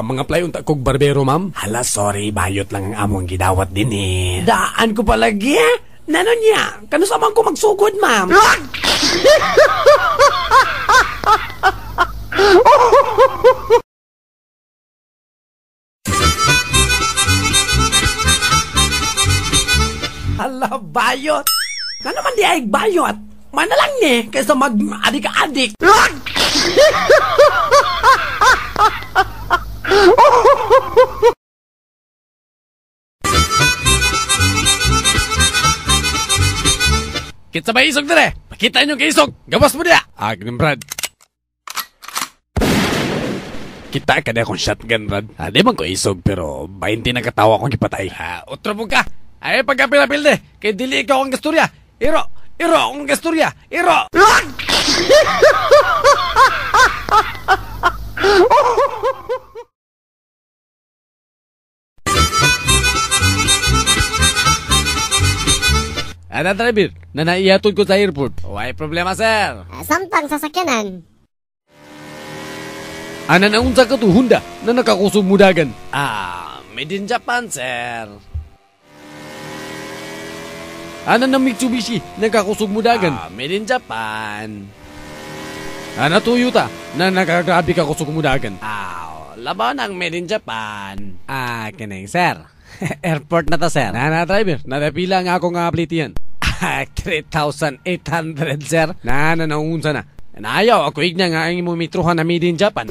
mga play unta kog barbero, ma'am. Hala, sorry, bayot lang ang among gidawat din eh. Daan ko palagi. Nano niya? Kano sa man ko magsugod, ma'am? Hala, bayot. Nano man di ay bayot? Mana lang ni, kaysa mag-adik-adik. Kita ba isog dire? Pakita nyo kay isog. Gawas mo diya. Ganun, Brad. Kita ka na akong shotgun, Brad. Di man ko isog, pero 20 na katawa akong ipatay. Utro mo ka. Ay, pagkapil-apil de. Kay dili ikaw ang gasturya. Iro akong gasturya. Iro. Ana driver, nanaiyatod ko sa airport. Why problema, sir? Samtang sasakyanan. Ana naunsa ka to, Honda, na nakakusog mudagan. Made in Japan, sir. Ana na Mitsubishi, nakakusog mudagan. Made in Japan. Ana Toyota, na nakagrabe ka kusog mudagan. Laban ang made in Japan. Kineng, sir. Airport na ta, sir. Na driver, napila nga ako nga plate yan. 3,800, sir. Naunsa na. Naayaw, ako igna nga ang imo mitrohan na made in Japan.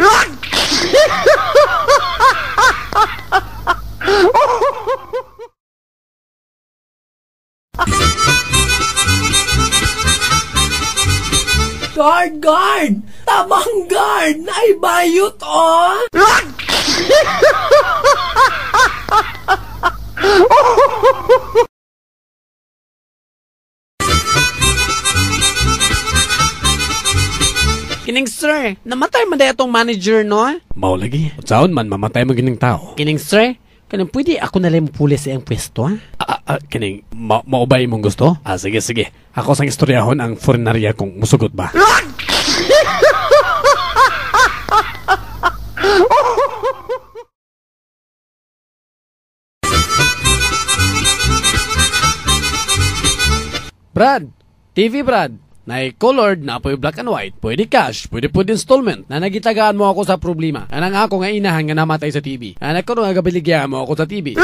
Guard! Tamang guard! Ay, bayot, oh! Kining sir, namatay man dahil itong manager, no? Mao lagi. Saan man mamatay mo gining tao? Kining sir, kanang pwede ako nalang pulis sa iyang pwesto, ha? Kining, maubay mong gusto? Sige. Ako sang istoryahon ang foreignarya kung musugot ba? Brad, TV Brad. Colored na po yung black and white. Pwede cash, pwede installment. Na nagitagaan mo ako sa problema. Anang ako nga inahan nga namatay sa TV. Anak ko nga gabiligyan mo ako sa TV.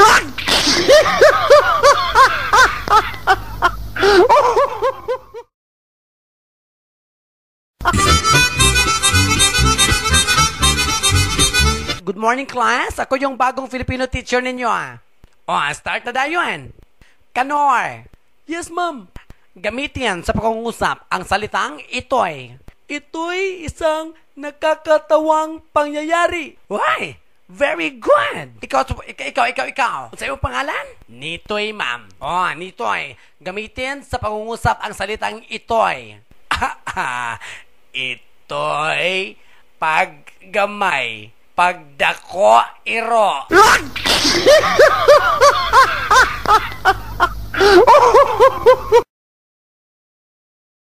Good morning, class. Ako yung bagong Filipino teacher ninyo, start na dayon. Kanor. Yes, ma'am. Gamitin sa pangungusap ang salitang ito'y. Ito'y isang nakakatawang pangyayari. Why? Very good. Ikaw. Sa iyong pangalan? Nitoy, ma'am. Nitoy. Gamitin sa pangungusap ang salitang ito'y. Ito'y paggamay. Pagdako, iro.